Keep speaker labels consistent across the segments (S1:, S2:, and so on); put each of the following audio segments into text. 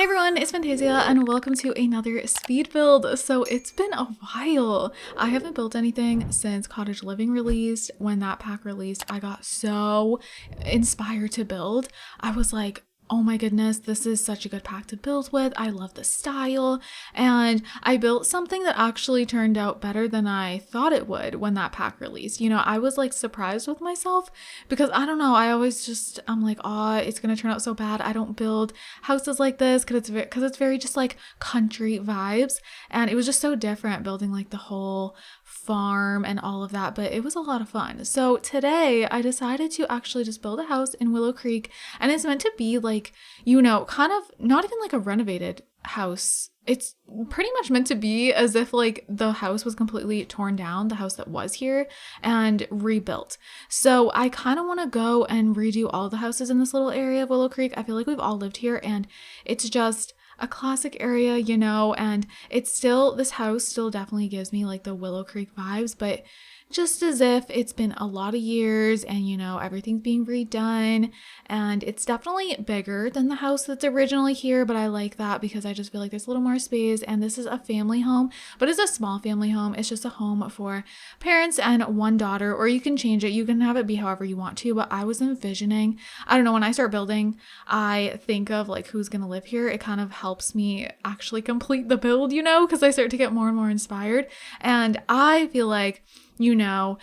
S1: everyone, it's Fantayzia and welcome to another speed build. So it's been a while. I haven't built anything since Cottage Living released. When that pack released, I got so inspired to build. I was like, oh my goodness, this is such a good pack to build with. I love the style. And I built something that actually turned out better than I thought it would when that pack released. You know, I was like surprised with myself because I don't know, I always just, I'm like, oh, it's going to turn out so bad. I don't build houses like this because it's very just like country vibes. And it was just so different building like the whole farm and all of that, but it was a lot of fun. So today I decided to actually just build a house in Willow Creek, and it's meant to be like, you know, kind of not even like a renovated house. It's pretty much meant to be as if like the house was completely torn down, the house that was here, and rebuilt. So I kind of want to go and redo all the houses in this little area of Willow Creek. I feel like we've all lived here and it's just a classic area, you know, and it's still, this house still definitely gives me like the Willow Creek vibes, but just as if it's been a lot of years and, you know, everything's being redone, and it's definitely bigger than the house that's originally here, but I like that because I just feel like there's a little more space. And this is a family home, but it's a small family home. It's just a home for parents and one daughter, or you can change it. You can have it be however you want to, but I was envisioning, I don't know, when I start building, I think of like who's going to live here. It kind of helps me actually complete the build, you know, because I start to get more and more inspired. And I feel like, you know,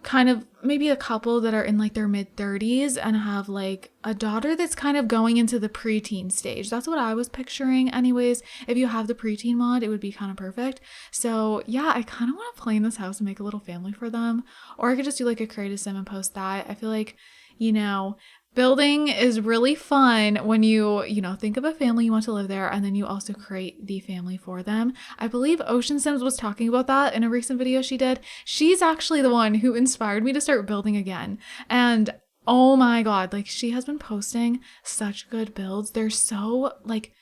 S1: kind of maybe a couple that are in like their mid-30s and have like a daughter that's kind of going into the preteen stage. That's what I was picturing anyways. If you have the preteen mod, it would be kind of perfect. So yeah, I kind of want to play in this house and make a little family for them. Or I could just do like a create a sim and post that. I feel like, you know, building is really fun when you know, think of a family you want to live there and then you also create the family for them. I believe Ocean Sims was talking about that in a recent video she did. She's actually the one who inspired me to start building again. And oh my god, like she has been posting such good builds. They're so like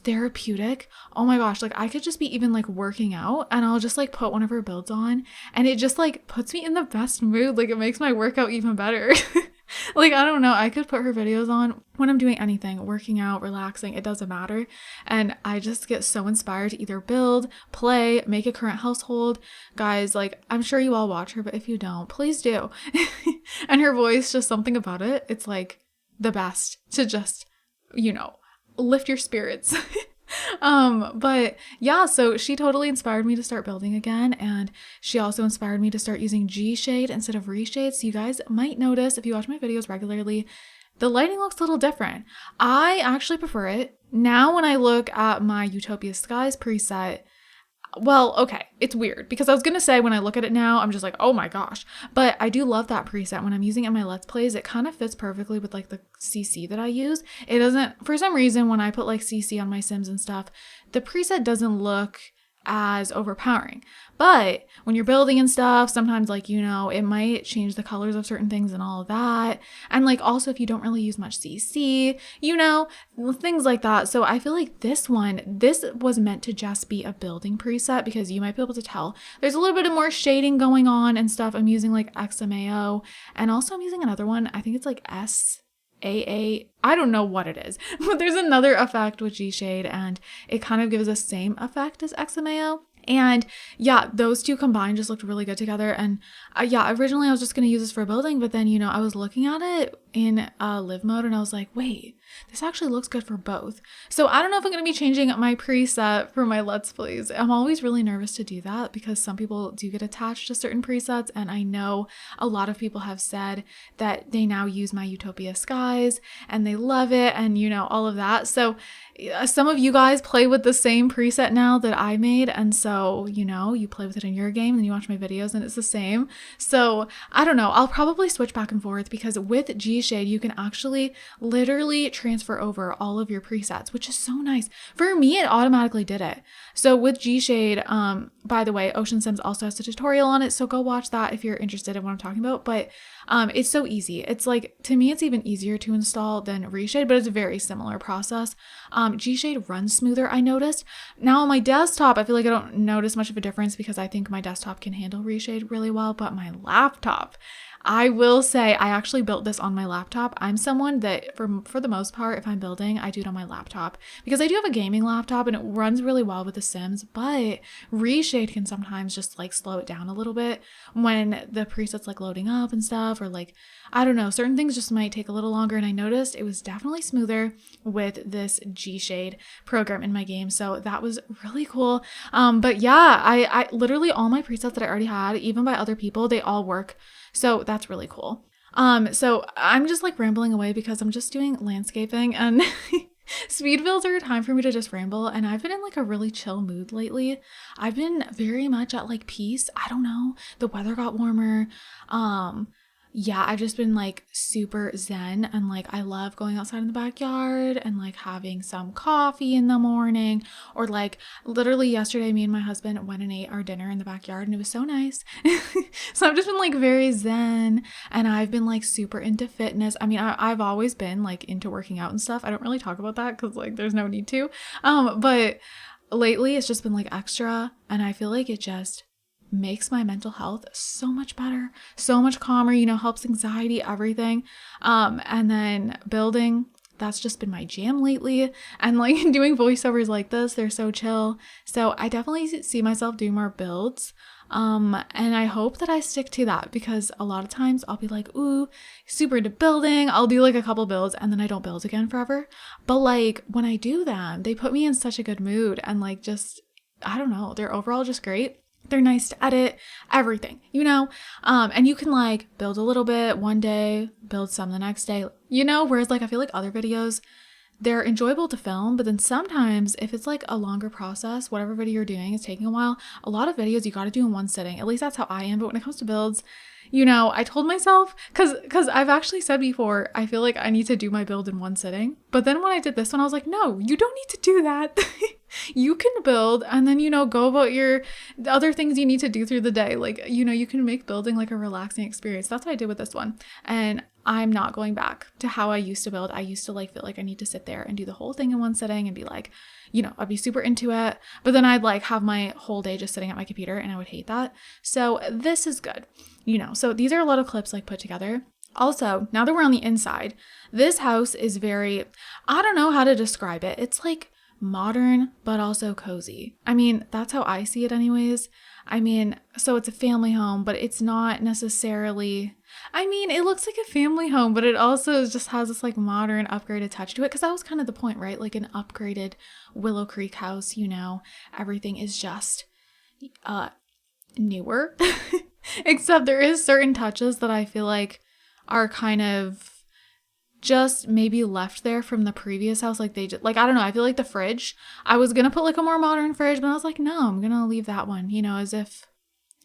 S1: therapeutic. Oh my gosh, like I could just be even like working out and I'll just like put one of her builds on and it just like puts me in the best mood. Like it makes my workout even better. Like, I don't know, I could put her videos on when I'm doing anything, working out, relaxing, it doesn't matter. And I just get so inspired to either build, play, make a current household. Guys, like, I'm sure you all watch her, but if you don't, please do. And her voice, just something about it, it's like the best to just, you know, lift your spirits. But yeah, so she totally inspired me to start building again, and she also inspired me to start using Gshade instead of Reshade. So you guys might notice if you watch my videos regularly, the lighting looks a little different. I actually prefer it. Now when I look at my Utopia Skies preset, well, okay, it's weird because I was gonna say when I look at it now, I'm just like, oh my gosh. But I do love that preset. When I'm using it in my Let's Plays, it kind of fits perfectly with like the CC that I use. It doesn't, for some reason, when I put like CC on my Sims and stuff, the preset doesn't look as overpowering. But when you're building and stuff, sometimes like, you know, it might change the colors of certain things and all of that. And like also if you don't really use much CC, you know, things like that. So I feel like this was meant to just be a building preset because you might be able to tell there's a little bit of more shading going on and stuff. I'm using like XMAO, and also I'm using another one. I think it's like SAA. I don't know what it is, but there's another effect with Gshade and it kind of gives the same effect as XMAO. And yeah, those two combined just looked really good together. And yeah, originally I was just going to use this for building, but then, you know, I was looking at it in live mode and I was like, wait, this actually looks good for both. So I don't know if I'm going to be changing my preset for my Let's Plays. I'm always really nervous to do that because some people do get attached to certain presets. And I know a lot of people have said that they now use my Utopia Skies and they love it and, you know, all of that. So some of you guys play with the same preset now that I made, and so, you know, you play with it in your game and you watch my videos and it's the same. So I don't know, I'll probably switch back and forth because with Gshade you can actually literally transfer over all of your presets, which is so nice. For me, it automatically did it. So with Gshade, by the way, Ocean Sims also has a tutorial on it, so go watch that if you're interested in what I'm talking about. But it's so easy. It's like, to me, it's even easier to install than Reshade, but it's a very similar process. Gshade runs smoother, I noticed. Now on my desktop, I feel like I don't notice much of a difference because I think my desktop can handle Reshade really well, but my laptop, I will say I actually built this on my laptop. I'm someone that for the most part, if I'm building, I do it on my laptop because I do have a gaming laptop and it runs really well with The Sims, but Gshade can sometimes just like slow it down a little bit when the presets like loading up and stuff, or like, I don't know, certain things just might take a little longer. And I noticed it was definitely smoother with this Gshade program in my game. So that was really cool. But yeah, I literally all my presets that I already had, even by other people, they all work. So that's really cool. So I'm just like rambling away because I'm just doing landscaping, and speed builds are a time for me to just ramble, and I've been in like a really chill mood lately. I've been very much at like peace. I don't know. The weather got warmer. Yeah, I've just been like super zen, and like I love going outside in the backyard and like having some coffee in the morning, or like literally yesterday me and my husband went and ate our dinner in the backyard and it was so nice. So I've just been like very zen, and I've been like super into fitness. I mean, I've always been like into working out and stuff. I don't really talk about that because like there's no need to. But lately it's just been like extra, and I feel like it just makes my mental health so much better, so much calmer, you know, helps anxiety, everything. And then building, that's just been my jam lately. And like doing voiceovers like this, they're so chill. So I definitely see myself doing more builds. And I hope that I stick to that, because a lot of times I'll be like, ooh, super into building. I'll do like a couple builds and then I don't build again forever. But like when I do them, they put me in such a good mood, and like just, I don't know, they're overall just great. They're nice to edit, everything, you know? And you can like build a little bit one day, build some the next day, you know? Whereas like I feel like other videos, they're enjoyable to film, but then sometimes if it's like a longer process, whatever video you're doing is taking a while, a lot of videos you got to do in one sitting. At least that's how I am. But when it comes to builds, you know, I told myself, because I've actually said before, I feel like I need to do my build in one sitting. But then when I did this one, I was like, no, you don't need to do that. You can build and then, you know, go about the other things you need to do through the day. Like, you know, you can make building like a relaxing experience. That's what I did with this one. And I'm not going back to how I used to build. I used to like feel like I need to sit there and do the whole thing in one sitting and be like, you know, I'd be super into it. But then I'd like have my whole day just sitting at my computer, and I would hate that. So this is good, you know. So these are a lot of clips like put together. Also, now that we're on the inside, this house is very, I don't know how to describe it. It's like modern, but also cozy. I mean, that's how I see it anyways. I mean, so it's a family home, but it's not necessarily, I mean, it looks like a family home, but it also just has this like modern upgraded touch to it, because that was kind of the point, right? Like an upgraded Willow Creek house, you know, everything is just newer. Except there is certain touches that I feel like are kind of just maybe left there from the previous house. Like they just, like, I don't know, I feel like the fridge, I was gonna put like a more modern fridge, but I was like, no, I'm gonna leave that one, you know, as if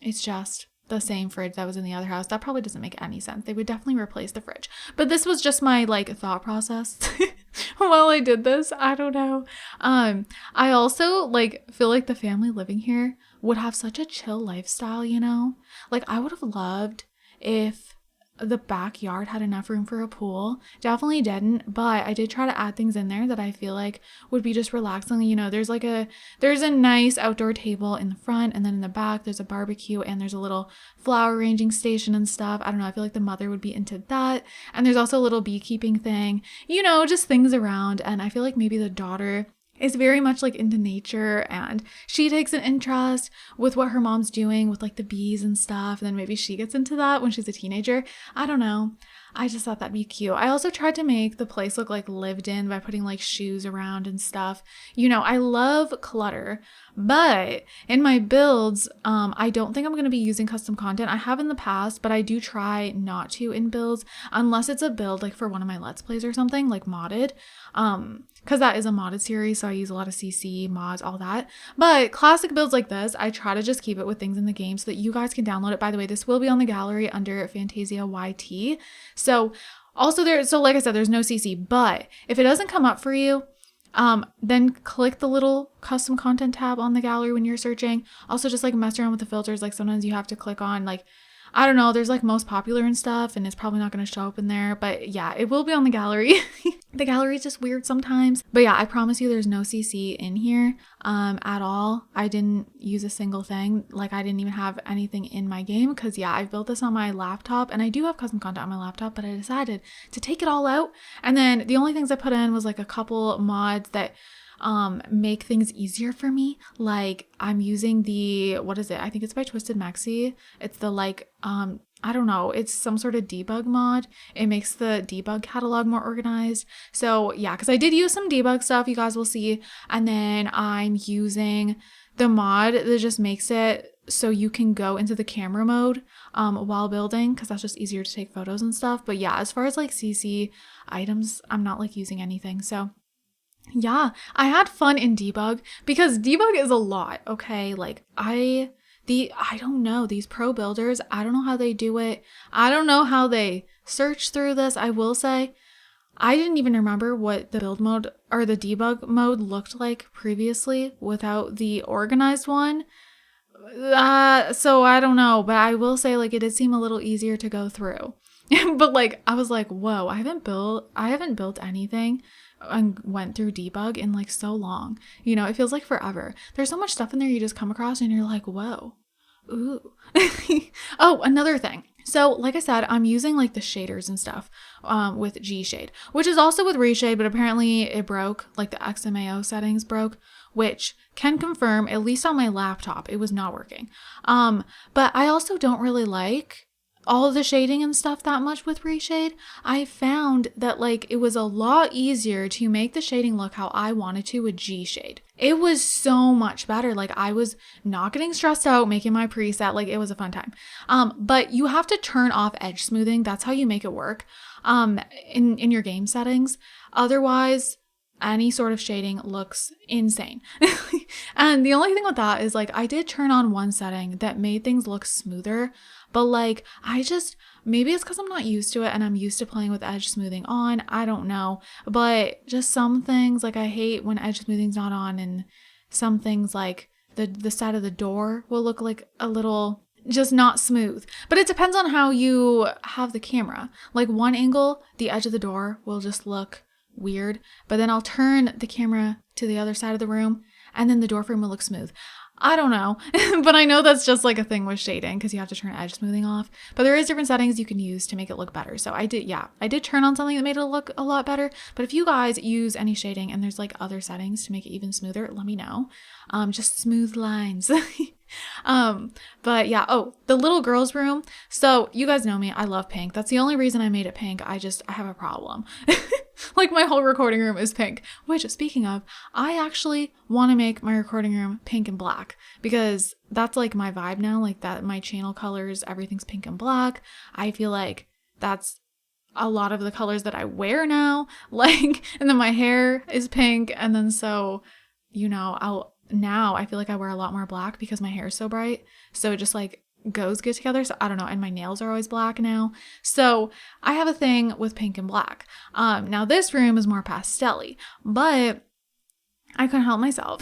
S1: it's just the same fridge that was in the other house. That probably doesn't make any sense. They would definitely replace the fridge. But this was just my like thought process while I did this. I don't know. I also like feel like the family living here would have such a chill lifestyle, you know? Like I would have loved if the backyard had enough room for a pool. Definitely didn't, but I did try to add things in there that I feel like would be just relaxing. You know, there's a nice outdoor table in the front, and then in the back there's a barbecue, and there's a little flower arranging station and stuff. I don't know, I feel like the mother would be into that. And there's also a little beekeeping thing, you know, just things around. And I feel like maybe the daughter is very much like into nature, and she takes an interest with what her mom's doing with like the bees and stuff, and then maybe she gets into that when she's a teenager. I don't know, I just thought that'd be cute. I also tried to make the place look like lived in by putting like shoes around and stuff. You know, I love clutter, but in my builds, I don't think I'm going to be using custom content. I have in the past, but I do try not to in builds unless it's a build like for one of my Let's Plays or something like modded. Because that is a modded series, so I use a lot of CC, mods, all that. But classic builds like this, I try to just keep it with things in the game so that you guys can download it. By the way, this will be on the gallery under FantayziaYT. So also so like I said, there's no CC, but if it doesn't come up for you, then click the little custom content tab on the gallery when you're searching. Also just like mess around with the filters. Like sometimes you have to click on like, I don't know, there's like most popular and stuff, and it's probably not going to show up in there, but yeah, it will be on the gallery. the gallery is just weird sometimes. But yeah, I promise you there's no CC in here at all. I didn't use a single thing. Like I didn't even have anything in my game because yeah, I built this on my laptop and I do have custom content on my laptop, but I decided to take it all out. And then the only things I put in was like a couple mods that make things easier for me. Like I'm using the, what is it? I think it's by Twisted Maxi. It's the like, I don't know, it's some sort of debug mod. It makes the debug catalog more organized. So yeah, because I did use some debug stuff, you guys will see. And then I'm using the mod that just makes it so you can go into the camera mode while building, because that's just easier to take photos and stuff. But yeah, as far as like CC items, I'm not like using anything. So yeah, I had fun in debug because debug is a lot, okay? Like I don't know, these pro builders, I don't know how they do it. I don't know how they search through this. I will say, I didn't even remember what the build mode or the debug mode looked like previously without the organized one. So I don't know, but I will say like it did seem a little easier to go through. But like I was like, whoa, I haven't built anything and went through debug in like so long. You know, it feels like forever. There's so much stuff in there you just come across and you're like, whoa. Ooh. Oh, another thing. So like I said, I'm using like the shaders and stuff with Gshade, which is also with Reshade, but apparently it broke, like the XMAO settings broke, which can confirm, at least on my laptop, it was not working. But I also don't really like all of the shading and stuff that much with Reshade. I found that like it was a lot easier to make the shading look how I wanted to with Gshade. It was so much better. Like I was not getting stressed out making my preset. Like it was a fun time. But you have to turn off edge smoothing. That's how you make it work in your game settings. Otherwise, any sort of shading looks insane. And the only thing with that is like I did turn on one setting that made things look smoother, but like maybe it's because I'm not used to it and I'm used to playing with edge smoothing on. I don't know, but just some things like I hate when edge smoothing's not on, and some things like the side of the door will look like a little just not smooth. But it depends on how you have the camera. Like one angle, the edge of the door will just look weird, but then I'll turn the camera to the other side of the room and then the door frame will look smooth. I don't know, but I know that's just like a thing with shading because you have to turn edge smoothing off, but there is different settings you can use to make it look better. So I did turn on something that made it look a lot better. But if you guys use any shading and there's like other settings to make it even smoother, let me know. Just smooth lines. But yeah, oh, the little girl's room. So you guys know me, I love pink. That's the only reason I made it pink. I have a problem. Like my whole recording room is pink, which speaking of, I actually want to make my recording room pink and black because that's like my vibe now. Like that, my channel colors, everything's pink and black. I feel like that's a lot of the colors that I wear now. Like, and then my hair is pink. And then so, you know, I feel like I wear a lot more black because my hair is so bright. So it just like goes good together. So I don't know. And my nails are always black now. So I have a thing with pink and black. Now this room is more pastel-y, but I couldn't help myself.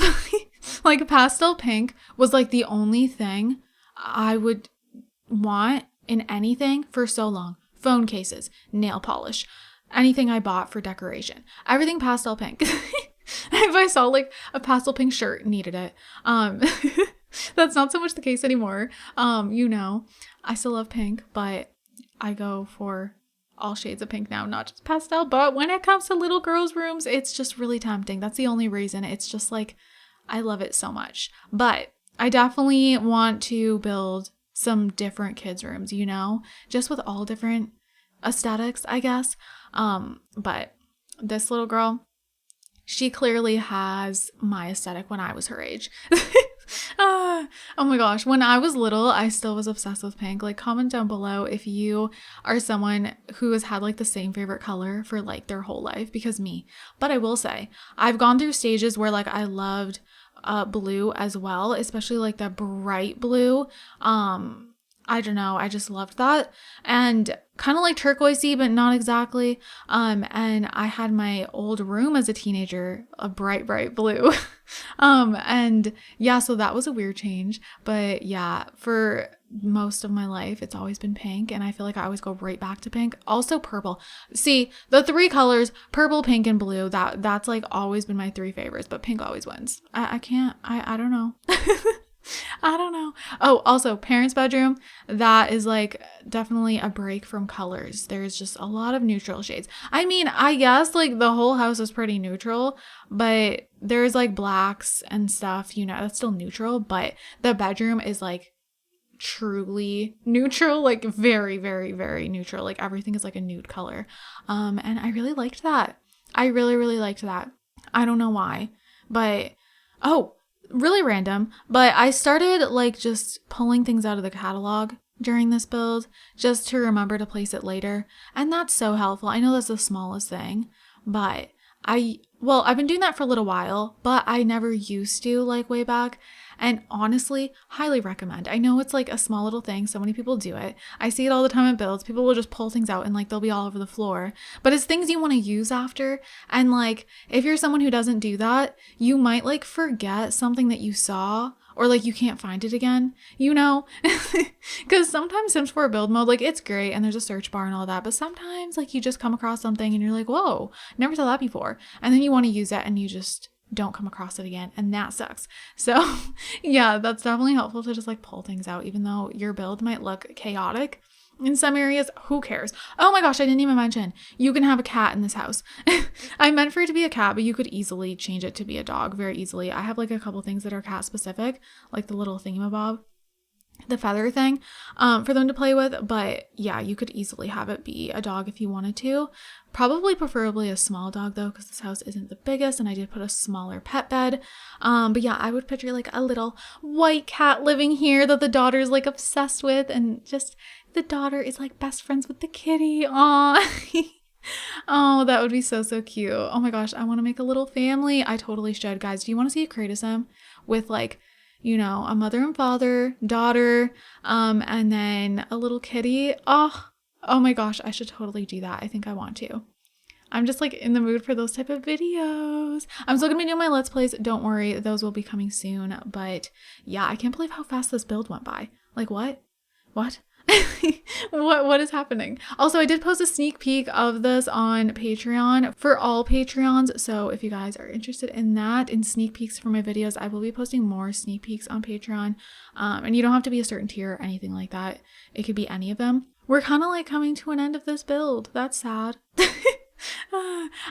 S1: Like pastel pink was like the only thing I would want in anything for so long. Phone cases, nail polish, anything I bought for decoration, everything pastel pink. If I saw like a pastel pink shirt, needed it. That's not so much the case anymore. You know, I still love pink, but I go for all shades of pink now, not just pastel. But when it comes to little girls' rooms, it's just really tempting. That's the only reason. It's just like, I love it so much. But I definitely want to build some different kids' rooms, you know, just with all different aesthetics, I guess. But this little girl, she clearly has my aesthetic when I was her age. Oh my gosh. When I was little, I still was obsessed with pink. Like comment down below if you are someone who has had like the same favorite color for like their whole life, because me. But I will say, I've gone through stages where like I loved blue as well, especially like the bright blue. I don't know. I just loved that. And kind of like turquoisey, but not exactly. And I had my old room as a teenager, a bright, bright blue. And yeah, so that was a weird change. But yeah, for most of my life, it's always been pink. And I feel like I always go right back to pink. Also purple. See, the three colors, purple, pink, and blue, that's like always been my three favorites, but pink always wins. I can't, I don't know. I don't know. Oh, also parents' bedroom, that is like definitely a break from colors. There's just a lot of neutral shades. I mean, I guess like the whole house is pretty neutral, but there's like blacks and stuff, you know, that's still neutral, but the bedroom is like truly neutral, like very, very, very neutral. Like everything is like a nude color. And I really liked that. I really, really liked that. I don't know why, but oh, really random, but I started like just pulling things out of the catalog during this build just to remember to place it later. And that's so helpful. I know that's the smallest thing, but I've been doing that for a little while, but I never used to like way back. And honestly, highly recommend. I know it's like a small little thing. So many people do it. I see it all the time at builds. People will just pull things out and like they'll be all over the floor. But it's things you want to use after. And like, if you're someone who doesn't do that, you might like forget something that you saw, or like you can't find it again, you know? Because sometimes Sims 4 build mode, like it's great and there's a search bar and all that. But sometimes like you just come across something and you're like, whoa, never saw that before. And then you want to use it and you just don't come across it again, and that sucks. So yeah, that's definitely helpful to just like pull things out, even though your build might look chaotic in some areas. Who cares? Oh my gosh, I didn't even mention you can have a cat in this house. I meant for it to be a cat, but you could easily change it to be a dog very easily. I have like a couple things that are cat specific, like the little thingamabob, the feather thing, for them to play with. But yeah, you could easily have it be a dog if you wanted to. Probably preferably a small dog though, because this house isn't the biggest and I did put a smaller pet bed. But yeah, I would picture like a little white cat living here that the daughter's like obsessed with, and just the daughter is like best friends with the kitty. Aww. Oh, that would be so, so cute. Oh my gosh, I want to make a little family. I totally should. Guys, do you want to see a create a sim with like, you know, a mother and father, daughter, and then a little kitty? Oh my gosh, I should totally do that. I think I want to. I'm just like in the mood for those type of videos. I'm still gonna be doing my Let's Plays. Don't worry, those will be coming soon. But yeah, I can't believe how fast this build went by. Like what? What is happening? Also, I did post a sneak peek of this on Patreon for all Patreons. So if you guys are interested in that, in sneak peeks for my videos, I will be posting more sneak peeks on Patreon. And you don't have to be a certain tier or anything like that. It could be any of them. We're kind of like coming to an end of this build. That's sad.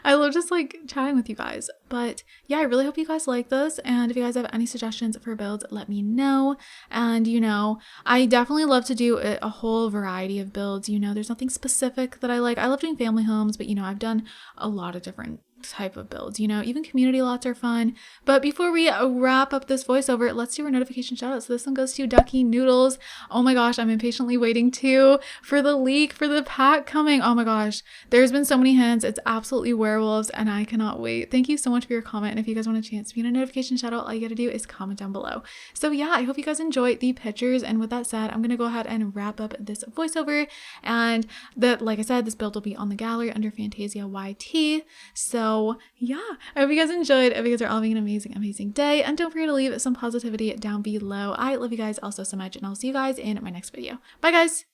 S1: I love just like chatting with you guys. But yeah, I really hope you guys like this. And if you guys have any suggestions for builds, let me know. And you know, I definitely love to do a whole variety of builds. You know, there's nothing specific that I like. I love doing family homes, but you know, I've done a lot of different type of builds, you know, even community lots are fun. But before we wrap up this voiceover, let's do our notification shout out. So this one goes to Ducky Noodles. Oh my gosh, I'm impatiently waiting too for the leak for the pack coming. Oh my gosh, there's been so many hints. It's absolutely werewolves and I cannot wait. Thank you so much for your comment. And if you guys want a chance to be in a notification shout out, all you gotta do is comment down below. So yeah, I hope you guys enjoyed the pictures. And with that said, I'm gonna go ahead and wrap up this voiceover. And like I said, this build will be on the gallery under FantayziaYT. So yeah, I hope you guys enjoyed. I hope you guys are all having an amazing, amazing day. And don't forget to leave some positivity down below. I love you guys also so much, and I'll see you guys in my next video. Bye, guys.